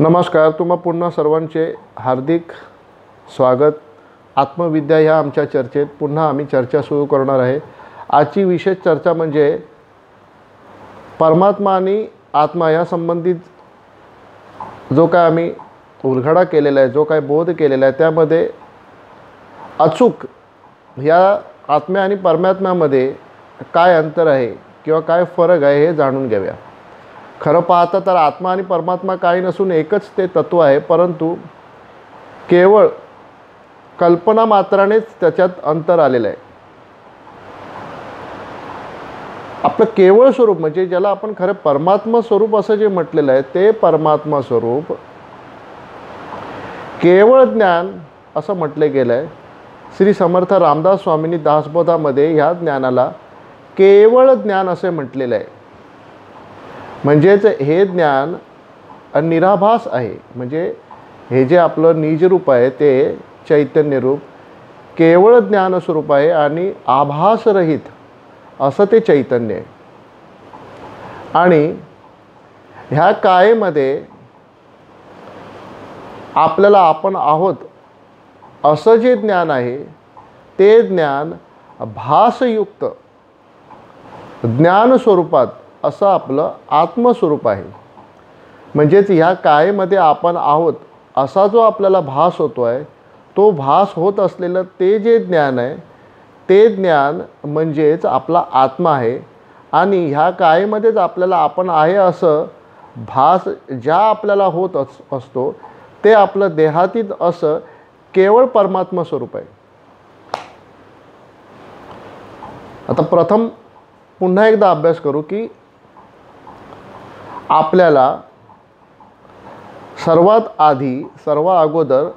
नमस्कार. तुम्हा पुन्हा सर्वांचे हार्दिक स्वागत. आत्मविद्या ह्या आमच्या चर्चेत पुन्हा आम्ही चर्चा सुरू करणार आहे. आजची विशेष चर्चा म्हणजे परमात्मा आणि आत्मा या संबंधित जो काय आम्ही उलगडा केलेला आहे, जो काय बोध केलेला आहे, त्यामध्ये अचूक ह्या आत्म्या आणि परमात्म्यामध्ये काय अंतर आहे किंवा काय फरक आहे हे जाणून घेऊया. खरं पाहता तर आत्मा आणि परमात्मा काही नसून एकच ते तत्व आहे, परंतु केवळ कल्पना मात्रानेच त्याच्यात अंतर आलेलं आहे. आपलं केवळ स्वरूप म्हणजे ज्याला आपण खरं परमात्मा स्वरूप असं जे म्हटलेलं आहे ते परमात्मा स्वरूप केवळ ज्ञान असं म्हटले गेलं आहे. श्री समर्थ रामदास स्वामींनी दासबोधामध्ये ह्या ज्ञानाला केवळ ज्ञान असे म्हटलेलं आहे. म्हणजेच हे ज्ञान निराभास आहे. म्हणजे हे जे आपलं निजरूप आहे ते चैतन्य रूप केवळ ज्ञान स्वरूप आहे आणि आभासरहित असं ते चैतन्य आहे. आणि ह्या कायेमध्ये आपल्याला आपण आहोत असं जे ज्ञान आहे ते ज्ञान भासयुक्त ज्ञान स्वरूपात असं आपलं आत्मस्वरूप आहे. म्हणजेच ह्या कायेमध्ये आपण आहोत असा जो आपल्याला भास होतो आहे तो भास होत असलेलं ते जे ज्ञान आहे ते ज्ञान म्हणजेच आपला आत्मा आहे. आणि ह्या कायेमध्येच आपल्याला आपण आहे असं भास ज्या आपल्याला होत असतो ते आपलं देहातीत असं केवळ परमात्मा स्वरूप आहे. आता प्रथम पुन्हा एकदा अभ्यास करू की आपल्याला सर्वात आधी सर्व अगोदर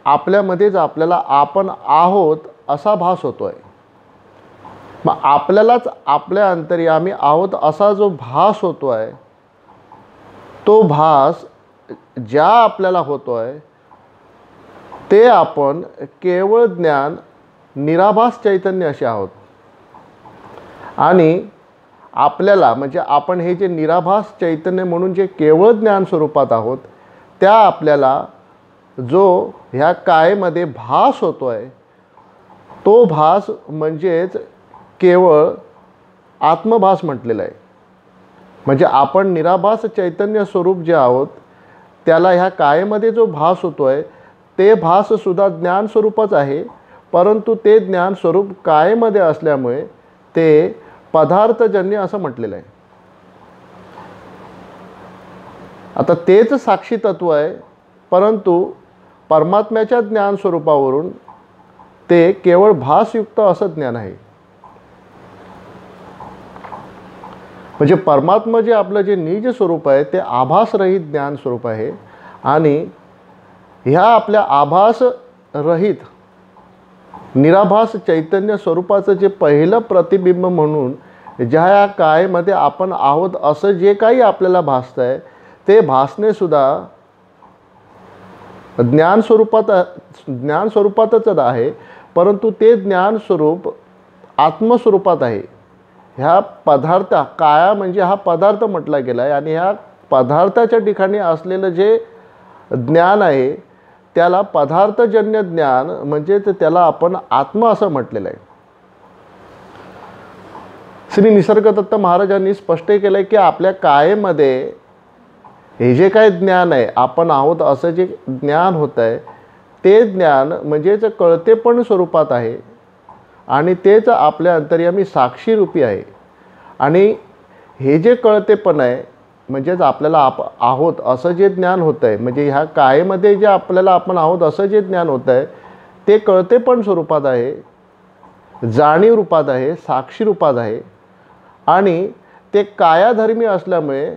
आपल्यामध्येच आपल्याला आपण आहोत असा भास होतो आहे. मग आपल्यालाच आपल्या अंतर्यामी आहोत असा जो भास होतो आहे तो भास ज्या आपल्याला होतो आहे ते आपण केवळ ज्ञान निराभास चैतन्य असे आहोत. आणि आपल्याला म्हणजे आपण हे जे निराभास चैतन्य म्हणून जे केवळ ज्ञान स्वरूपात आहोत त्या आपल्याला जो ह्या कायेमध्ये भास होतो आहे तो भास म्हणजेच केवळ आत्मभास म्हटलेला आहे. म्हणजे आपण निराभास चैतन्य स्वरूप जे आहोत त्याला ह्या कायेमध्ये जो भास होतो आहे ते भाससुद्धा ज्ञान स्वरूपच आहे, परंतु ते ज्ञान स्वरूप कायेमध्ये असल्यामुळे ते पदार्थजन्य असं म्हटलेलं आहे. आता तेच साक्षी तत्व आहे, परंतु परमात्म्याच्या ज्ञान स्वरूपावरून ते केवळ भासयुक्त असं ज्ञान आहे. म्हणजे परमात्मा जे आपलं जे निज स्वरूप आहे ते आभासरहित ज्ञान स्वरूप आहे. आणि ह्या आपल्या आभासरहित निराभास चैतन्य स्वरूपाचं जे पहिलं प्रतिबिंब म्हणून ज्या या कायेमध्ये आपण आहोत असं जे काही आपल्याला भासतं आहे ते भासणेसुद्धा ज्ञान स्वरूपातच आहे, परंतु ते ज्ञान स्वरूप आत्मस्वरूपात आहे. ह्या पदार्थ काया म्हणजे हा पदार्थ म्हटला गेला आहे आणि ह्या पदार्थाच्या ठिकाणी असलेलं जे ज्ञान आहे त्याला पदार्थजन्य ज्ञान म्हणजेच त्याला आपण आत्मा असं म्हटलेलं आहे. श्री निसर्गदत्त महाराजांनी स्पष्ट केलं आहे की आपल्या कायेमध्ये हे जे काय ज्ञान आहे आपण आहोत असं जे ज्ञान होतं आहे ते ज्ञान म्हणजेच कळतेपण स्वरूपात आहे आणि तेच आपल्या अंतर्यामी साक्षीरूपी आहे. आणि हे जे कळतेपण आहे म्हणजेच आपल्याला आहोत असं जे ज्ञान होतं आहे म्हणजे ह्या कायेमध्ये जे आपल्याला आपण आहोत असं जे ज्ञान होतं आहे ते कळतेपण स्वरूपात आहे, जाणीव रूपात आहे, साक्षी रूपात आहे. आणि ते कायाधर्मी असल्यामुळे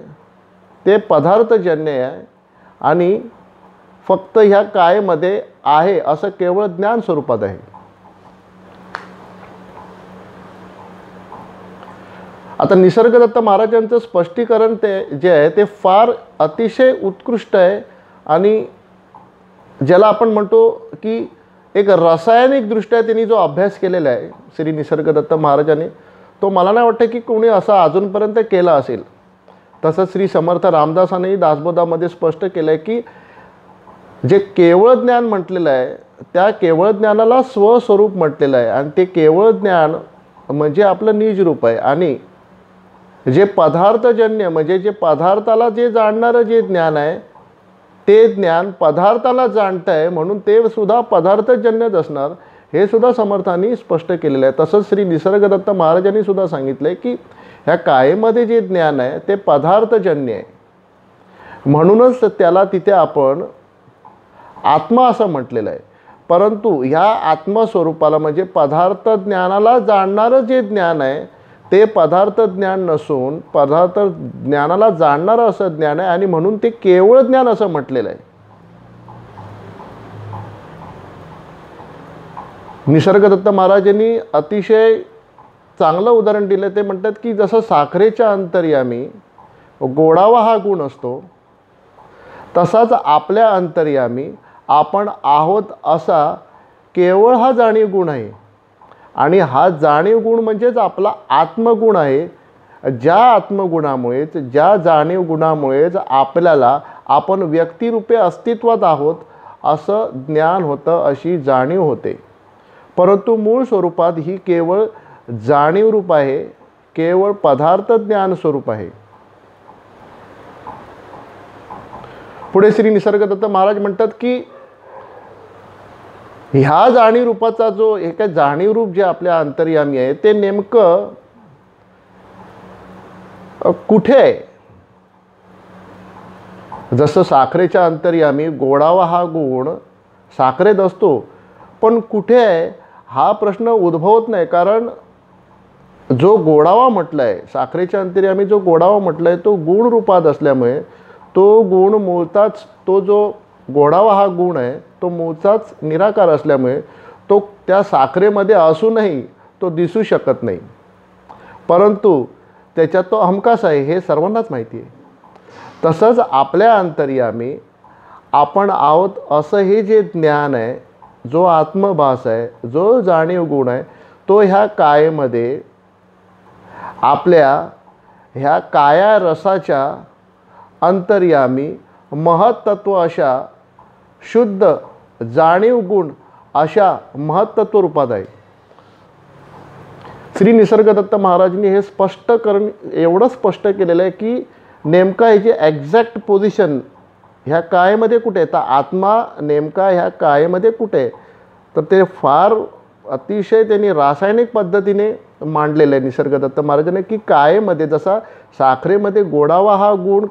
ते पदार्थजन्य आहे आणि फक्त ह्या कायेमध्ये आहे असं केवळ ज्ञान स्वरूपात आहे. आता निसर्गदत्त महाराजांचं स्पष्टीकरण ते जे आहे ते फार अतिशय उत्कृष्ट आहे आणि ज्याला आपण म्हणतो की एक रासायनिकदृष्ट्या त्यांनी जो अभ्यास केलेला आहे श्री निसर्गदत्त महाराजांनी तो मला नाही वाटतं की कोणी असा अजूनपर्यंत केला असेल. तसंच श्री समर्थ रामदासांनी दासबोधामध्ये स्पष्ट केलं आहे की जे केवळ ज्ञान म्हटलेलं आहे त्या केवळ ज्ञानाला स्वस्वरूप म्हटलेलं आहे आणि ते केवळ ज्ञान म्हणजे आपलं निज रूप आहे. आणि जे पदार्थजन्य म्हणजे जे पदार्थाला जे जाणणारं जे ज्ञान आहे ते ज्ञान पदार्थाला जाणतं आहे म्हणून ते सुद्धा पदार्थजन्यच असणार, हे सुद्धा समर्थांनी स्पष्ट केलेलं आहे. तसंच श्री निसर्गदत्त महाराजांनी सुद्धा सांगितलं आहे की ह्या कायेमध्ये जे ज्ञान आहे ते पदार्थजन्य आहे, म्हणूनच त्याला तिथे आपण आत्मा असं म्हटलेलं आहे. परंतु ह्या आत्मस्वरूपाला म्हणजे पदार्थ ज्ञानाला जाणणारं जे ज्ञान आहे ते पदार्थ ज्ञान नसून पदार्थ ज्ञानाला जाणणारं असं ज्ञान आहे आणि म्हणून ते केवळ ज्ञान असं म्हटलेलं आहे. निसर्गदत्त महाराजांनी अतिशय चांगलं उदाहरण दिलं. ते म्हणतात की जसं साखरेच्या अंतर्यामी गोडावा हा गुण असतो तसाच आपल्या अंतर्यामी आपण आहोत असा केवळ हा जाणीव गुण आहे. आणि हा जाणीव गुण म्हणजेच आपला आत्मगुण आहे. ज्या आत्मगुणामुळेच ज्या जाणीव गुणामुळेच आपल्याला आपण व्यक्तिरूपे अस्तित्वात आहोत असं ज्ञान होतं, अशी जाणीव होते. परंतु मूळ स्वरूपात ही केवळ जाणीव रूप आहे, केवळ पदार्थ ज्ञान स्वरूप आहे. पुढे श्री निसर्गदत्त महाराज म्हणतात की ह्या जाणीव रूपाचा जो एक जाणीव रूप जे आपल्या अंतर्यामी आहे ते नेमकं कुठे आहे. जसं साखरेच्या अंतर्यामी गोडावा हा गुण साखरेत असतो, पण कुठे आहे हा प्रश्न उद्भवत नाही. कारण जो गोडावा म्हटलं आहे साखरेच्या अंतर्यामी जो गोडावा म्हटलं आहे तो गुण रूपात असल्यामुळे तो गुण मूळचाच तो जो गोडावा हा गुण आहे तो मूळचाच निराकार असल्यामुळे तो त्या साखरेमध्ये असूनही तो दिसू शकत नाही. परंतु त्याच्यात तो हमखास आहे हे सर्वांनाच माहिती आहे. तसंच आपल्या अंतर्यामी आपण आहोत असं हे जे ज्ञान आहे, जो आत्मभास आहे, जो जाणीव गुण आहे, तो ह्या कायेमध्ये आपल्या ह्या काया रसाच्या अंतर्यामी महत्त्व अशा शुद्ध जाणीव गुण अशा महत्त्व रूपात आहे. श्री निसर्गदत्त महाराजांनी हे एवढं स्पष्ट केलेलं आहे की नेमका ह्याची एक्झॅक्ट पोझिशन ह्या कायेमध्ये कुठे आहे, तर आत्मा नेमका ह्या कायेमध्ये कुठे आहे, तर ते फार अतिशय त्यांनी रासायनिक पद्धतीने मांडलेलं आहे निसर्गदत्त महाराजांनी की कायेमध्ये जसा साखरेमध्ये गोडावा हा गुण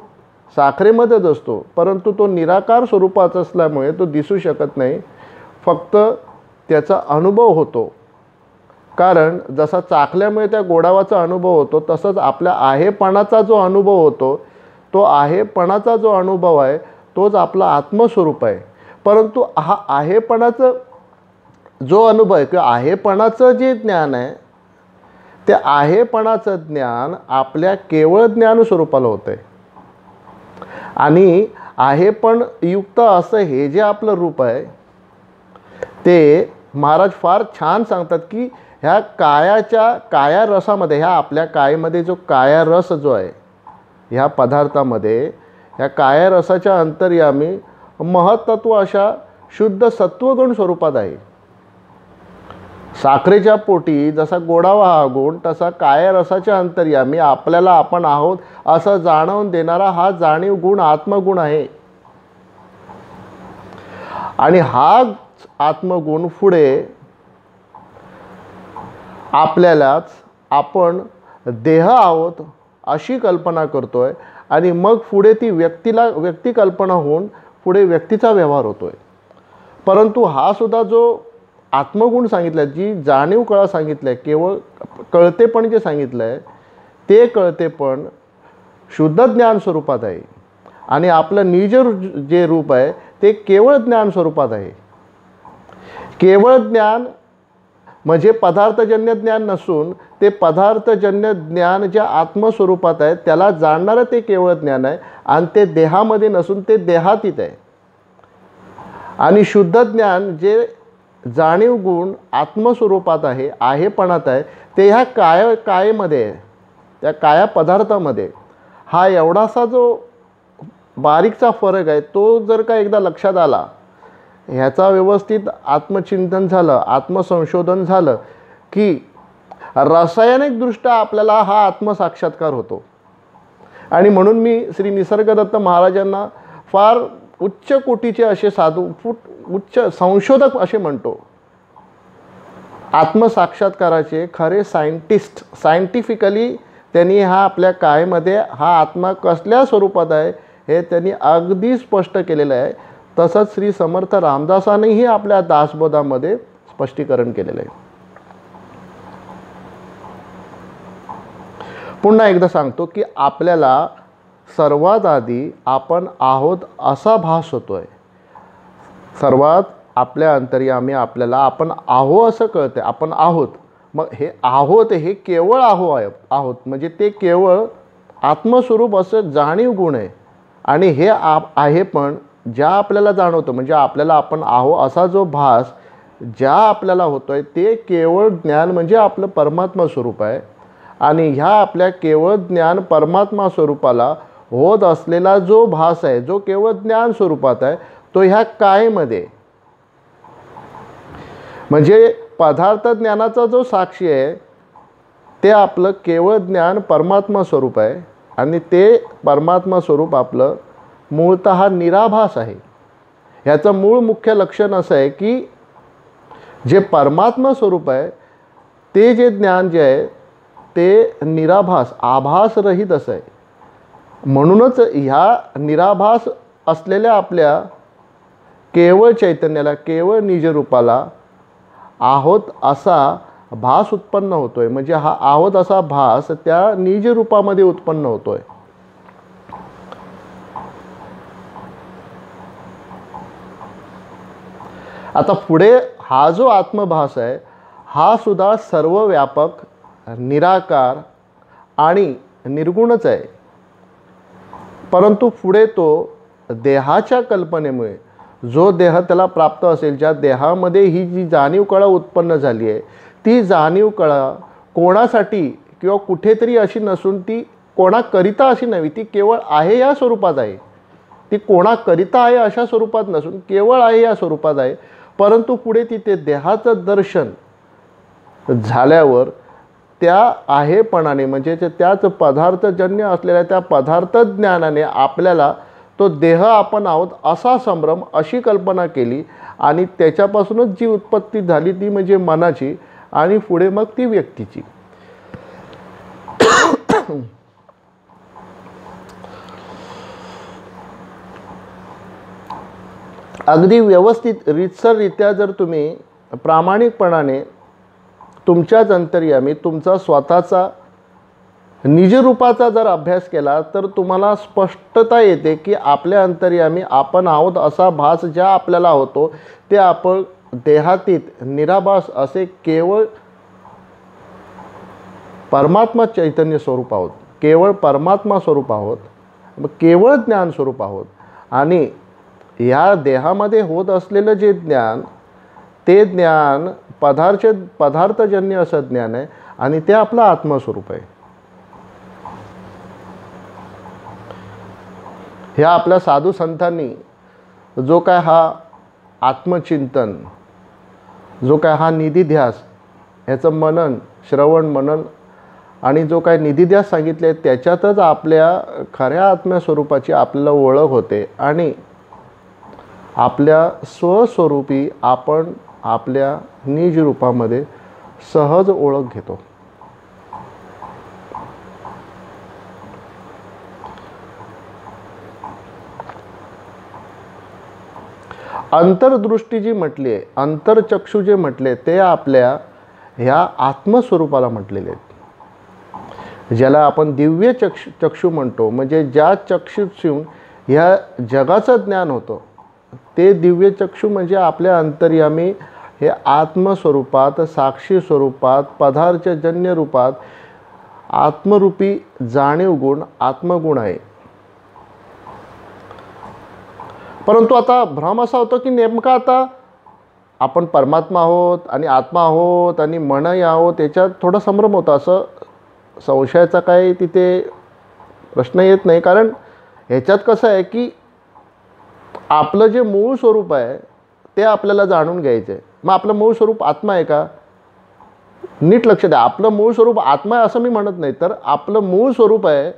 साखरेमध्येच असतो, परंतु तो निराकार स्वरूपाचा असल्यामुळे तो दिसू शकत नाही, फक्त त्याचा अनुभव होतो. कारण जसा चाखल्यामुळे त्या गोडावाचा अनुभव होतो तसंच आपल्या आहेपणाचा जो अनुभव होतो तो आहेपणाचा जो अनुभव आहे तोच आपला आत्मस्वरूप आहे. परंतु हा आहेपणाचा जो अनुभव आहे किंवा आहेपणाचं जे ज्ञान आहे ते आहेपणाचं ज्ञान आपल्या केवळ ज्ञान स्वरूपाला होतं आहे. आणि आहेपण युक्त असं हे जे आपलं रूप आहे ते महाराज फार छान सांगतात की ह्या काया रसामध्ये ह्या आपल्या कायेमध्ये जो काया रस जो आहे ह्या पदार्थामध्ये ह्या काया रसाच्या अंतर्यामी महत्त्व अशा शुद्ध सत्वगुण स्वरूपात आहे. साखरेच्या पोटी जसा गोडावा हा गुण तसा काया रसाच्या अंतर्यामी आपल्याला आपण आहोत असं जाणवून देणारा हा जाणीव गुण आत्मगुण आहे. आणि हा आत्मगुण पुढे आपल्यालाच आपण देह आहोत अशी कल्पना करतोय आणि मग पुढे ती व्यक्ती कल्पना होऊन पुढे व्यक्तीचा व्यवहार होतोय. परंतु हा सुद्धा जो आत्मगुण सांगितला आहे, जी जाणीव कळा सांगितलं आहे, केवळ कळतेपण जे सांगितलं आहे ते कळतेपण शुद्ध ज्ञान स्वरूपात आहे आणि आपलं निज जे रूप आहे ते केवळ ज्ञान स्वरूपात आहे. केवळ ज्ञान म्हणजे पदार्थजन्य ज्ञान नसून ते पदार्थजन्य ज्ञान ज्या आत्मस्वरूपात आहे त्याला जाणणारं ते केवळ ज्ञान आहे आणि ते देहामध्ये नसून ते देहातीत आहे. आणि शुद्ध ज्ञान जे जाणीव गुण आत्मस्वरूपात आहे, आहेपणात आहे, ते ह्या कायेमध्ये आहे, त्या काया पदार्थामध्ये. हा एवढासा जो बारीकचा फरक आहे तो जर का एकदा लक्षात आला, ह्याचा व्यवस्थित आत्मचिंतन झालं, आत्मसंशोधन झालं की रासायनिकदृष्ट्या आपल्याला हा आत्मसाक्षात्कार होतो. आणि म्हणून मी श्री निसर्गदत्त महाराजांना फार उच्च कोटीचे असे साधू, उच्च संशोधक असे म्हणतो. आत्मसाक्षात्काराचे खरे सायंटिस्ट, सायंटिफिकली त्यांनी हा आपल्या कायमध्ये हा आत्मा कसल्या स्वरूपात आहे हे त्यांनी अगदी स्पष्ट केलेलं आहे. तसंच श्री समर्थ रामदासांनीही आपल्या दासबोधामध्ये स्पष्टीकरण केलेलं आहे. पुन्हा एकदा सांगतो की आपल्याला सर्वात आधी आपण आहोत असा भास होतोय. सर्वात आपल्या अंतर्यामी आपल्याला आपण आहो असं कळतंय, आपण आहोत. मग हे आहोत हे केवळ आहोत म्हणजे ते केवळ आत्मस्वरूप असं जाणीव गुण आहे. आणि हे आहे पण ज्या आपल्याला जाणवतं म्हणजे आपल्याला आपण आहो असा जो भास ज्या आपल्याला होतोय ते केवळ ज्ञान म्हणजे आपलं परमात्मा स्वरूप आहे. आणि ह्या आपल्या केवळ ज्ञान परमात्मा स्वरूपाला होत असलेला जो भास आहे जो केवळ ज्ञान स्वरूपात आहे तो ह्या कायमध्ये म्हणजे पदार्थ ज्ञानाचा जो साक्षी आहे ते आपलं केवळ ज्ञान परमात्मा स्वरूप आहे. आणि ते परमात्मा स्वरूप आपलं मूळतः निराभास आहे. ह्याचं मूळ मुख्य लक्षण असं आहे की जे परमात्मा स्वरूप आहे ते जे ज्ञान जे आहे ते निराभास आभासरहित असं आहे. म्हणूनच ह्या निराभास असलेल्या आपल्या केवळ चैतन्याला, केवळ निजरूपाला आहोत असा भास उत्पन्न होतोय. म्हणजे हा आहोत असा भास त्या निजरूपामध्ये उत्पन्न होतोय. आता पुढे हा जो आत्मभास आहे हा सुद्धा सर्वव्यापक, निराकार आणि निर्गुणच आहे. परंतु पुढे तो देहाच्या कल्पनेमुळे जो देह त्याला प्राप्त असेल, ज्या देहामध्ये ही जी जाणीव कळा उत्पन्न झाली आहे ती जाणीव कळा कोणासाठी किंवा कुठेतरी अशी नसून ती कोणाकरिता अशी नव्हे, ती केवळ आहे या स्वरूपात आहे. ती कोणाकरिता आहे अशा स्वरूपात नसून केवळ आहे या स्वरूपात आहे. परंतु पुढे तिथे देहाचं दर्शन झाल्यावर त्या आहेपणाने म्हणजे त्याच पदार्थजन्य असलेल्या त्या पदार्थ ज्ञानाने आपल्याला तो देह आपण आहोत असा संभ्रम, अशी कल्पना केली आणि त्याच्यापासूनच जी उत्पत्ती झाली ती म्हणजे मनाची आणि पुढे मग ती व्यक्तीची. अगदी व्यवस्थित रीतसररित्या जर तुम्ही प्रामाणिकपणाने तुमच्याच अंतर्यामी तुमचा स्वतःचा निजरूपाचा जर अभ्यास केला तर तुम्हाला स्पष्टता येते की आपल्या अंतर्यामी आपण आहोत असा भास ज्या आपल्याला होतो ते आपण देहातीत निराभास असे केवळ परमात्मा चैतन्य स्वरूप आहोत, केवळ परमात्मा स्वरूप आहोत, केवळ ज्ञान स्वरूप आहोत. आणि या देहामध्ये होत असलेलं जे ज्ञान ते ज्ञान पदार्थजन्य असं ज्ञान आहे आणि ते आपलं आत्मस्वरूप आहे. ह्या आपल्या साधू संतांनी जो काय हा आत्मचिंतन, जो काय हा निधिध्यास, ह्याचं मनन, श्रवण मनन आणि जो काय निधिध्यास सांगितले त्याच्यातच आपल्या खऱ्या आत्मस्वरूपाची आपल्याला ओळख होते आणि आपल्या स्वस्वरूपी आपण आपल्या निज रूपामध्ये सहज ओळख घेतो. अंतर्दृष्टी जी म्हटली आहे, अंतरचक्षु जे म्हटले ते आपल्या ह्या आत्मस्वरूपाला म्हटलेले आहेत. ज्याला आपण दिव्य चक्षु म्हणतो, म्हणजे ज्या चक्षुषून ह्या जगाचं ज्ञान होतं ते दिव्य चक्षु म्हणजे आपल्या अंतर्यामी हे आत्मस्वरूपात, साक्षी स्वरूपात, पदार्थजन्य रूपात आत्मरूपी जाणीव गुण आत्मगुण आहे. परंतु आता भ्रम असा होतो की नेमका आता आपण परमात्मा आहोत आणि आत्मा आहोत आणि मनही आहोत, त्याच्यात थोडा संभ्रम होता. असं संशयाचा काही तिथे प्रश्न येत नाही. कारण ह्याच्यात कसं आहे की आपलं जे मूळ स्वरूप आहे ते आपल्याला जाणून घ्यायचं आहे. मग आपलं मूळ स्वरूप आत्मा आहे का? नीट लक्ष द्या. आपलं मूळ स्वरूप आत्मा आहे असं मी म्हणत नाही, तर आपलं मूळ स्वरूप आहे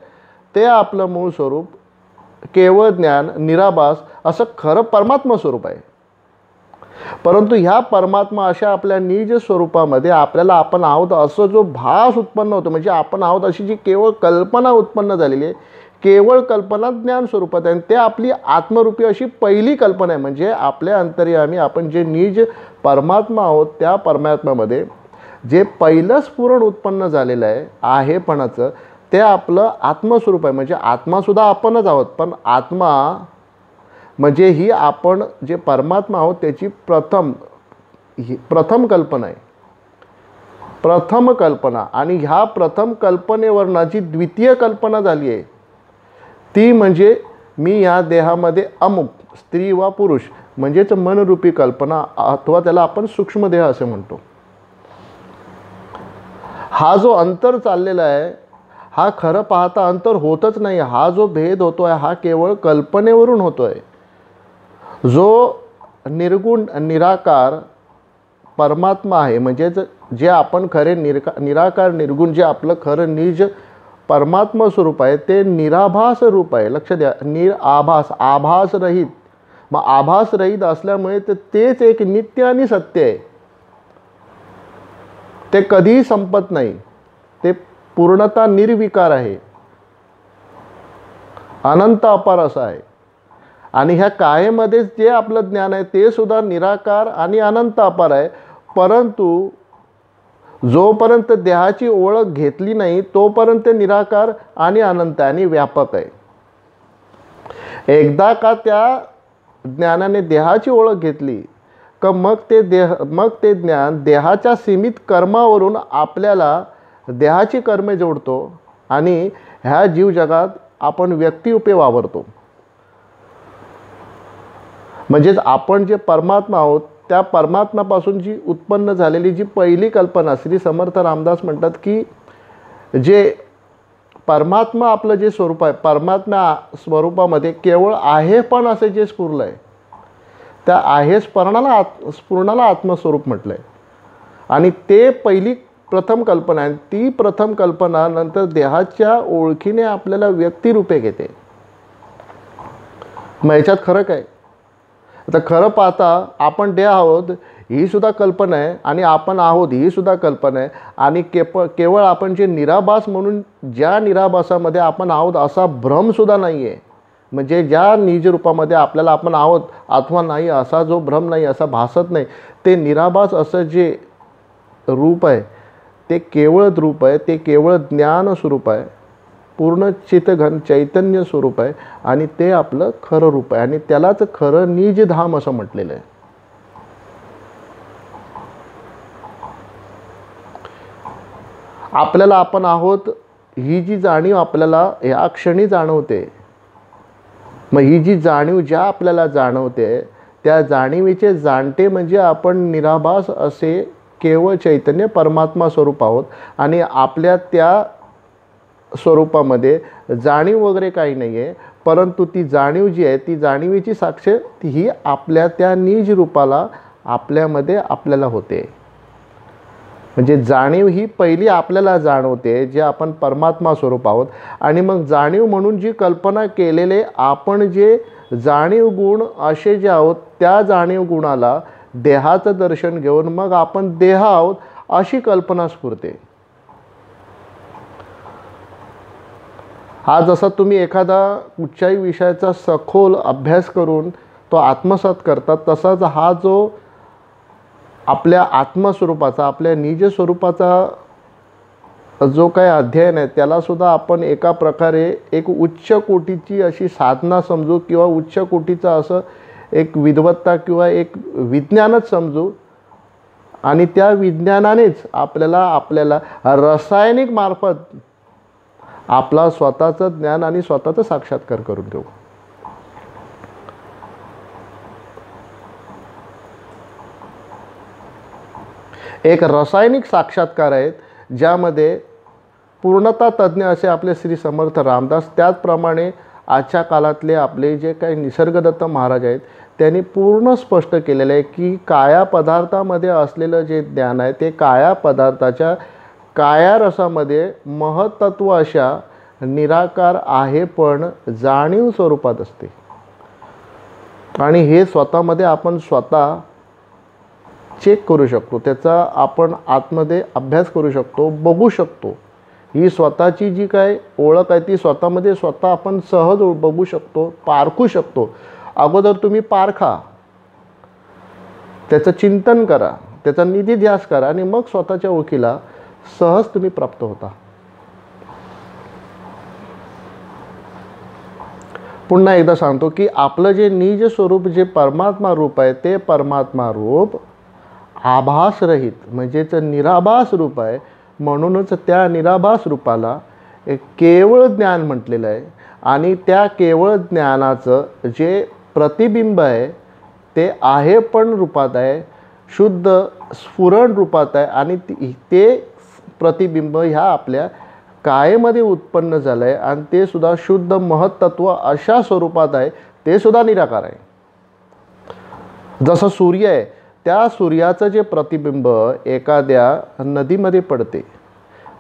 ते आपलं मूळ स्वरूप केवळ ज्ञान, निराभास असं खरं परमात्मा स्वरूप आहे. परंतु ह्या परमात्मा अशा आपल्या निज स्वरूपामध्ये आपल्याला आपण आहोत असं जो भास उत्पन्न होतो, म्हणजे आपण आहोत अशी जी केवळ कल्पना उत्पन्न झालेली आहे, केवळ कल्पना ज्ञान स्वरूपात आहे. ते आपली आत्मरूपी अशी पहिली कल्पना आहे. म्हणजे आपल्या अंतर्यामी आपण जे निज परमात्मा आहोत त्या परमात्म्यामध्ये जे पहिलं स्फुरण उत्पन्न झालेलं आहे आहेपणाचं, ते आपलं आत्मस्वरूप आहे. म्हणजे आत्मासुद्धा आपणच आहोत, पण आत्मा म्हणजे ही आपण जे परमात्मा आहोत त्याची प्रथम कल्पना आहे. प्रथम कल्पना. आणि ह्या प्रथम कल्पनेवरनं जी द्वितीय कल्पना झाली आहे ती म्हणजे मी या देहामध्ये अमुक स्त्री वा पुरुष, म्हणजेच मनरूपी कल्पना, अथवा त्याला आपण सूक्ष्मदेह असे म्हणतो. हा जो अंतर चाललेला आहे हा खरं पाहता अंतर होतच नाही. हा जो भेद होतो आहे हा केवळ कल्पनेवरून होतो आहे. जो निर्गुण निराकार परमात्मा आहे, म्हणजेच जे आपण खरे निराकार निर्गुण जे आपलं खरं निज परमात्मा स्वरूप आहे ते निराभास रूप आहे. लक्ष द्या, निराभास, आभास रहित. मग आभास रहित असल्यामुळे तेच एक नित्य आणि सत्य आहे. ते कधीही संपत नाही. ते पूर्णतः निर्विकार आहे, अनंत अपार असं आहे. आणि ह्या कायेमध्येच जे आपलं ज्ञान आहे ते सुद्धा निराकार आणि अनंत अपार आहे. परंतु जोपर्यंत देहाची ओळख घेतली नाही तोपर्यंत निराकार आणि अनंत आणि व्यापक आहे. एकदा का त्या ज्ञानाने देहाची ओळख घेतली का मग ते ज्ञान देहाच्या सीमित कर्मावरून आपल्याला देहाची कर्मे जोडतो आणि ह्या जीव जगात आपण व्यक्तिरूपे वावरतो. म्हणजेच आपण जे परमात्मा आहोत त्या परमात्म्यापासून जी उत्पन्न झालेली जी पहिली कल्पना, श्री समर्थ रामदास म्हणतात की जे परमात्मा आपलं जे स्वरूप आहे, परमात्मा स्वरूपामध्ये केवळ आहे पण असे जे स्फुरलं आहे त्या आहे स्फुरणाला आत्मस्वरूप म्हटलं आहे. आणि ते पहिली प्रथम कल्पना आहे. ती प्रथम कल्पना नंतर देहाच्या ओळखीने आपल्याला व्यक्तिरूपे घेते. मग ह्याच्यात फरक आहे. आता खरं पाहता आपण देह आहोत ही सुद्धा कल्पना आहे आणि आपण आहोत ही सुद्धा कल्पना आहे. आणि केवळ आपण जे निराभास म्हणून ज्या निराभासामध्ये आपण आहोत असा भ्रमसुद्धा नाही आहे. म्हणजे ज्या निज रूपामध्ये आपल्याला आपण आहोत अथवा नाही असा जो भ्रम नाही, असा भासत नाही. ते निराभास असं जे रूप आहे ते केवळ रूप आहे, ते केवळ ज्ञान स्वरूप आहे, पूर्ण चितघन चैतन्य स्वरूप आहे. आणि ते आपलं खरं रूप आहे आणि त्यालाच खरं निजधाम असं म्हटलेलं आहे. आपल्याला आपण आहोत ही जी जाणीव आपल्याला या क्षणी जाणवते. मग ही जी जाणीव ज्या आपल्याला जाणवते त्या जाणीवेचे जाणते म्हणजे आपण निराभास असे केवळ चैतन्य परमात्मा स्वरूप आहोत. आणि आपल्या त्या स्वरूपामध्ये जाणीव वगैरे काही नाही आहे. परंतु ती जाणीव जी आहे ती जाणीवेची साक्ष ही आपल्या त्या निज रूपाला आपल्यामध्ये आपल्याला होते. म्हणजे जाणीव ही पहिली आपल्याला जाणवते जे आपण परमात्मा स्वरूप आहोत. आणि मग जाणीव म्हणून जी कल्पना केलेले आपण जे जाणीव गुण असे जे आहोत त्या जाणीव गुणाला देहाचं दर्शन घेऊन मग आपण देह आहोत अशी कल्पना स्फुरते. हा जसा तुम्ही एखादा कुठच्याही विषयाचा सखोल अभ्यास करून तो आत्मसात करतात तसाच हा जो आपल्या आत्मस्वरूपाचा आपल्या निज स्वरूपाचा जो काही अध्ययन आहे त्यालासुद्धा आपण एका प्रकारे एक उच्च कोटीची अशी साधना समजू किंवा उच्च कोटीचा असं एक विद्वत्ता किंवा एक विज्ञानच समजू. आणि त्या विज्ञानानेच आपल्याला रासायनिक मार्फत आपला स्वतःचं ज्ञान आणि स्वतःचा साक्षात्कार करून घेऊ. एक रासायनिक साक्षात्कार आहेत ज्यामध्ये पूर्णता तज्ज्ञ असे आपले श्री समर्थ रामदास, त्याचप्रमाणे आजच्या काळातले आपले जे काही निसर्गदत्त महाराज आहेत त्यांनी पूर्ण स्पष्ट केलेलं आहे की काया पदार्थामध्ये असलेलं जे ज्ञान आहे ते काया पदार्थाच्या काया रसामध्ये महत्त्व अशा निराकार आहे पण जाणीव स्वरूपात असते. आणि हे स्वतःमध्ये आपण स्वतः चेक करू शकतो, त्याचा आपण आतमध्ये अभ्यास करू शकतो, बघू शकतो. ही स्वतःची जी काय ओळख आहे ती स्वतःमध्ये स्वतः आपण सहज बघू शकतो, पारखू शकतो. अगोदर तुम्ही पारखा, त्याचं चिंतन करा, त्याचा निधिध्यास करा आणि मग स्वतःच्या ओळखीला सहज तुम्ही प्राप्त होता. पुन्हा एकदा सांगतो की आपलं जे निज स्वरूप जे परमात्मा रूप आहे ते परमात्मा रूप आभासरहित म्हणजेच निराभास रूप आहे. म्हणूनच त्या निराभास रूपाला एक केवळ ज्ञान म्हटलेलं आहे. आणि त्या केवळ ज्ञानाचं जे प्रतिबिंब आहे ते आहे पण रूपात आहे, शुद्ध स्फुरण रूपात आहे. आणि ते प्रतिबिंब ह्या आपल्या कायेमध्ये उत्पन्न झालं आहे आणि ते सुद्धा शुद्ध महत्त्व अशा स्वरूपात आहे, ते सुद्धा निराकार आहे. जसं सूर्य आहे, त्या सूर्याचं जे प्रतिबिंब एखाद्या नदीमध्ये पडते,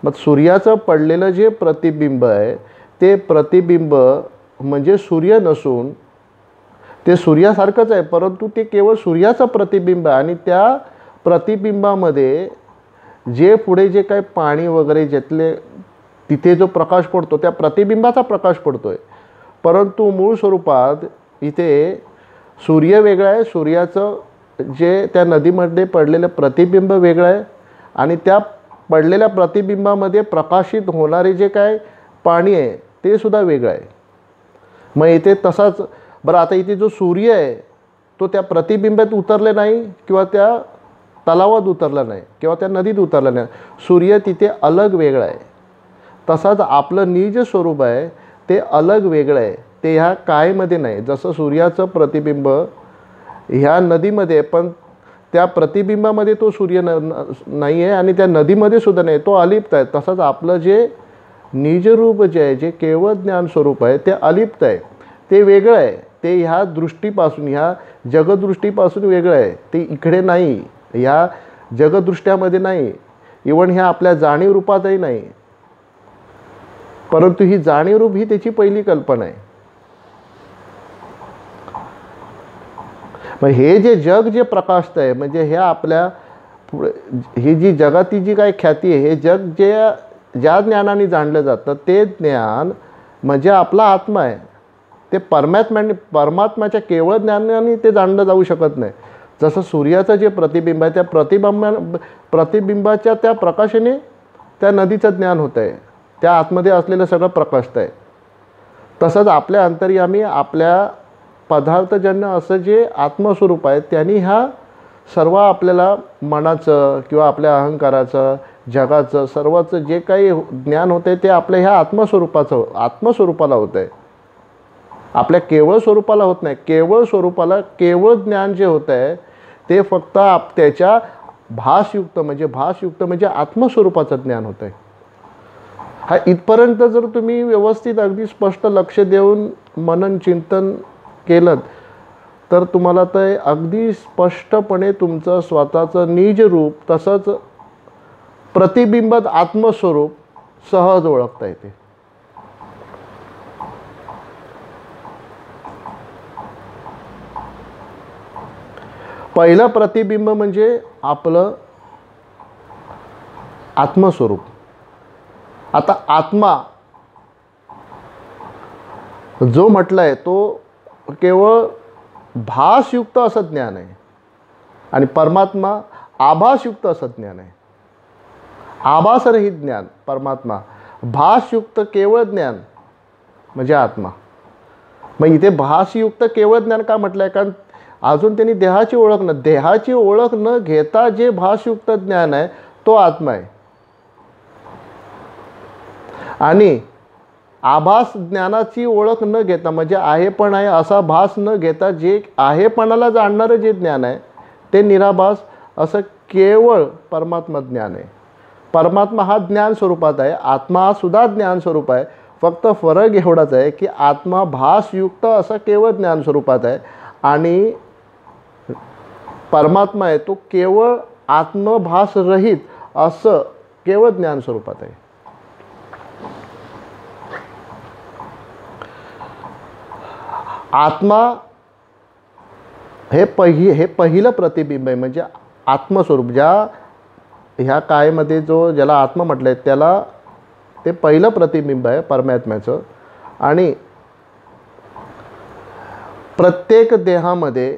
मग सूर्याचं पडलेलं जे प्रतिबिंब आहे ते प्रतिबिंब म्हणजे सूर्य नसून ते सूर्यासारखंच आहे, परंतु ते केवळ सूर्याचं प्रतिबिंब आहे. आणि त्या प्रतिबिंबामध्ये जे पुढे जे काही पाणी वगैरे जेथले तिथे जो प्रकाश पडतो त्या प्रतिबिंबाचा प्रकाश पडतो आहे. परंतु मूळ स्वरूपात इथे सूर्य वेगळा आहे, सूर्याचं जे त्या नदीमध्ये पडलेलं प्रतिबिंब वेगळं आहे आणि त्या पडलेल्या प्रतिबिंबामध्ये प्रकाशित होणारे जे काय पाणी आहे ते सुद्धा वेगळं आहे. मग इथे तसाच बरं, आता इथे जो सूर्य आहे तो त्या प्रतिबिंबात उतरले नाही किंवा त्या तलावात उतरला नाही किंवा त्या नदीत उतरला नाही, सूर्य तिथे अलग वेगळा आहे. तसाच आपलं निज स्वरूप आहे ते अलग वेगळं आहे, ते ह्या कायमध्ये नाही. जसं सूर्याचं प्रतिबिंब ह्या नदीमध्ये, पण त्या प्रतिबिंबामध्ये तो सूर्य नाही आहे आणि त्या नदीमध्ये सुद्धा नाही, तो अलिप्त आहे. तसंच आपलं जे निजरूप जे आहे, जे केवळ ज्ञान स्वरूप आहे ते अलिप्त आहे, ते वेगळं आहे. ते ह्या दृष्टीपासून, ह्या जगदृष्टीपासून वेगळं आहे, ते इकडे नाही, ह्या जगदृष्ट्यामध्ये नाही, इवन ह्या आपल्या जाणीव रूपातही नाही. परंतु ही जाणीव रूप ही त्याची पहिली कल्पना आहे. मग हे जे जग जे प्रकाशत आहे म्हणजे हे आपल्या ही जी जगाची जी काही ख्याती आहे, हे जग जे ज्या ज्ञानाने जाणलं जातं ते ज्ञान म्हणजे आपला आत्मा आहे. ते परमात्म्याच्या केवळ ज्ञानाने ते जाणलं जाऊ शकत नाही. जसं सूर्याचं जे प्रतिबिंब आहे त्या प्रतिबिंबाच्या त्या प्रकाशाने त्या नदीचं ज्ञान होतं आहे, त्या आतमध्ये असलेलं सगळं प्रकाशत आहे. तसंच आपल्या अंतर्यामी आपल्या पदार्थजन्य असं जे आत्मस्वरूप आहे त्यांनी ह्या सर्व आपल्याला मनाचं किंवा आपल्या अहंकाराचं, जगाचं, सर्वचं जे काही ज्ञान होतं आहे ते आपल्या ह्या आत्मस्वरूपाला होतं आहे, आपल्या केवळ स्वरूपाला होत नाही. केवळ स्वरूपाला केवळ ज्ञान जे होतं आहे ते फक्त त्याच्या भासयुक्त म्हणजे आत्मस्वरूपाचं ज्ञान होतं आहे. हा इथपर्यंत जर तुम्ही व्यवस्थित अगदी स्पष्ट लक्ष देऊन मनन चिंतन केलं तर तुम्हाला ते अगदी स्पष्टपणे तुमचं स्वतःचं निज रूप तसंच प्रतिबिंबत आत्मस्वरूप सहज ओळखता येते. पहिलं प्रतिबिंब म्हणजे आपलं आत्मस्वरूप. आता आत्मा जो म्हटलाय तो केवळ भासयुक्त असं ज्ञान आहे आणि परमात्मा आभासयुक्त असं ज्ञान आहे. आभासरहित ज्ञान परमात्मा, भासयुक्त केवळ ज्ञान म्हणजे आत्मा. मग इथे भासयुक्त केवळ ज्ञान का म्हटलं आहे? कारण अजून त्यांनी देहाची ओळख न घेता जे भासयुक्त ज्ञान आहे तो आत्मा आहे. आणि आभास ज्ञानाची ओळख न घेता म्हणजे आहेपण आहे असा भास न घेता जे आहेपणाला जाणणारं जे ज्ञान आहे ते निराभास असं केवळ परमात्मा ज्ञान आहे. परमात्मा हा ज्ञान स्वरूपात आहे, आत्मा हा सुद्धा ज्ञान स्वरूप आहे. फक्त फरक एवढाच आहे की आत्मा भासयुक्त असं केवळ ज्ञान स्वरूपात आहे आणि परमात्मा आहे तो केवळ आत्मभासरहित असं केवळ ज्ञान स्वरूपात आहे. आत्मा हे पहिलं प्रतिबिंब आहे, म्हणजे आत्मस्वरूप. ह्या कायमध्ये ज्याला आत्मा म्हटलं आहे त्याला ते पहिलं प्रतिबिंब आहे परमात्म्याचं. आणि प्रत्येक देहामध्ये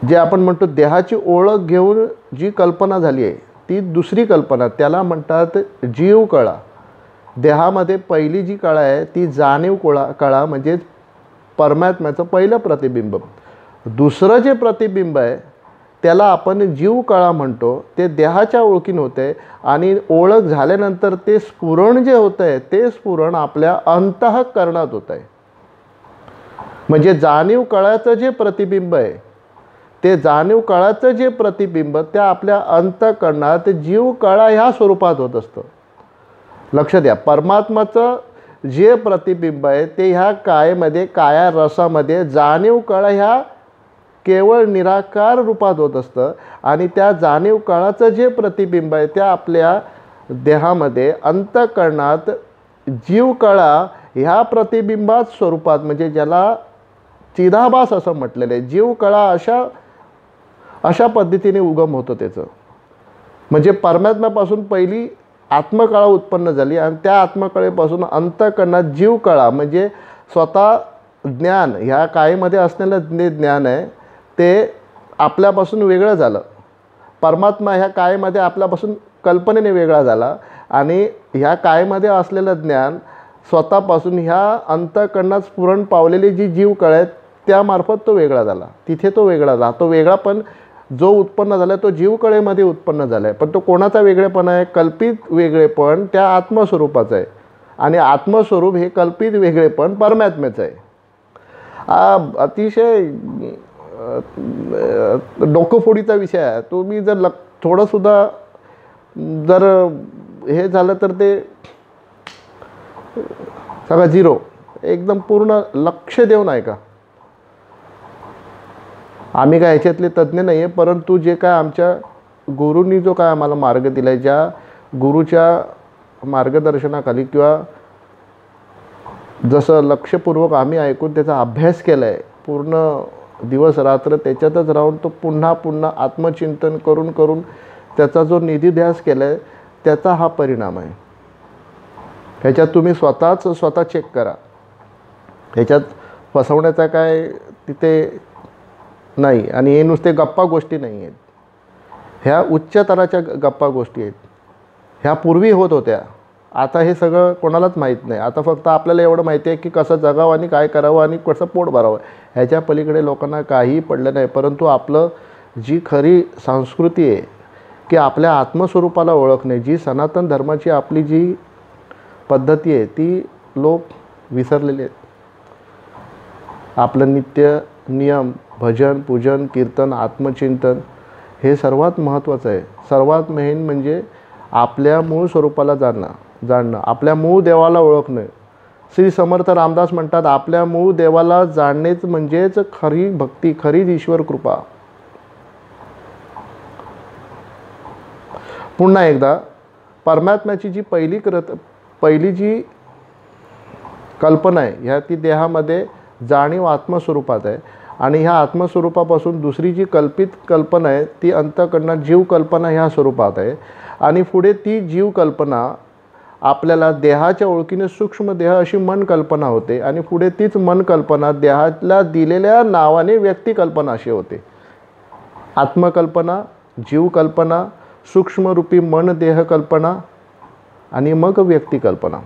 जे आपण म्हणतो देहाची ओळख घेऊन जी कल्पना झाली आहे ती दुसरी कल्पना, त्याला म्हणतात जीव कळा. देहामध्ये पहिली जी कळा आहे ती जाणीव कळा, म्हणजे परमात्म्याचं पहिलं प्रतिबिंब. दुसरं जे प्रतिबिंब आहे त्याला आपण जीव कळा म्हणतो. ते देहाच्या ओळखीने होते आणि ओळख झाल्यानंतर ते स्फुरण जे होतं आहे ते स्फुरण आपल्या अंतःकरणात होतं आहे. म्हणजे जाणीव कळाचं जे प्रतिबिंब आहे ते जाणीव कळाचं जे प्रतिबिंब ते आपल्या अंतःकरणात जीव कळा ह्या स्वरूपात होत असतं. लक्ष द्या, परमात्माचं जे प्रतिबिंब आहे ते ह्या कायेमध्ये काया रसामध्ये जाणीव कळा ह्या केवळ निराकार रूपात होत असतं. आणि त्या जाणीव कळाचं जे प्रतिबिंब आहे त्या आपल्या देहामध्ये अंतःकरणात जीव कळा ह्या प्रतिबिंबात स्वरूपात, म्हणजे ज्याला चिदाभास असं म्हटलेलं आहे, जीव कळा अशा पद्धतीने उगम होतं त्याचं. म्हणजे परमात्म्यापासून पहिली आत्मकळा उत्पन्न झाली आणि त्या आत्मकळेपासून अंतःकरणात जीव कळा, म्हणजे स्वतः ज्ञान ह्या कायेमध्ये असलेलं जे ज्ञान आहे ते आपल्यापासून वेगळं झालं. परमात्मा ह्या कायेमध्ये आपल्यापासून कल्पनेने वेगळा झाला आणि ह्या कायेमध्ये असलेलं ज्ञान स्वतःपासून ह्या अंतःकरणात स्फुरण पावलेली जी जीव कळा आहे त्यामार्फत तो वेगळा झाला. तिथे तो वेगळा झाला. तो वेगळा पण जो उत्पन्न झाला तो जीवकळेमध्ये उत्पन्न झाला आहे, पण तो कोणाचा वेगळेपण आहे? कल्पित वेगळेपण त्या आत्मस्वरूपाचं आहे. आणि आत्मस्वरूप हे कल्पित वेगळेपण परमात्म्याचं आहे. अतिशय डोकंफोडीचा विषय आहे. तुम्ही जर थोडंसुद्धा जर हे झालं तर ते सगळं झिरो, एकदम पूर्ण लक्ष देऊन ऐका. आम्ही काय ह्याच्यातले तज्ज्ञ नाही आहे, परंतु जे काय आमच्या गुरूंनी जो काय आम्हाला मार्ग दिला आहे, ज्या गुरुच्या मार्गदर्शनाखाली किंवा जसं लक्षपूर्वक आम्ही ऐकून त्याचा अभ्यास केला आहे, पूर्ण दिवस रात्र त्याच्यातच राहून तो पुन्हा पुन्हा आत्मचिंतन करून करून त्याचा जो निधिध्यास केला आहे त्याचा हा परिणाम आहे. ह्याच्यात तुम्ही स्वतः चेक करा. ह्याच्यात फसवण्याचा काय तिथे नाही. आणि हे नुसते गप्पा गोष्टी नाही आहेत, ह्या उच्चतराच्या गप्पा गोष्टी आहेत. ह्या पूर्वी होत होत्या, आता हे सगळं कोणालाच माहीत नाही. आता फक्त आपल्याला एवढं माहिती आहे की कसं जगावं आणि काय करावं आणि कसं पोट भरावं, ह्याच्या पलीकडे लोकांना काहीही पडलं नाही. परंतु आपलं जी खरी संस्कृती आहे की आपल्या आत्मस्वरूपाला ओळखणे, जी सनातन धर्माची आपली जी पद्धती आहे ती लोक विसरलेले आहेत. आपलं नित्य नियम, भजन, पूजन, कीर्तन, आत्मचिंतन हे सर्वात महत्त्वाचं आहे. सर्वात मेन म्हणजे आपल्या मूळ स्वरूपाला जाणणं, आपल्या मूळ देवाला ओळखणं. श्री समर्थ रामदास म्हणतात, आपल्या मूळ देवाला जाणणेच म्हणजेच खरी भक्ती, खरीच ईश्वर कृपा. पुन्हा एकदा, परमात्म्याची जी पहिली जी कल्पना आहे ह्या ती देहामध्ये जाणीव आत्मस्वरूपात आहे. आणि ह्या आत्मस्वरूपापासून दुसरी जी कल्पित कल्पना आहे ती अंतःकरणात जीव कल्पना ह्या स्वरूपात आहे. आणि पुढे ती जीव कल्पना आपल्याला देहाच्या ओळखीने सूक्ष्म देह अशी मन कल्पना होते. आणि पुढे तीच मन कल्पना देहाला दिलेल्या नावाने व्यक्तिकल्पना अशी होते. आत्मकल्पना, जीवकल्पना, सूक्ष्मरूपी मन देह कल्पना आणि मग व्यक्तिकल्पना.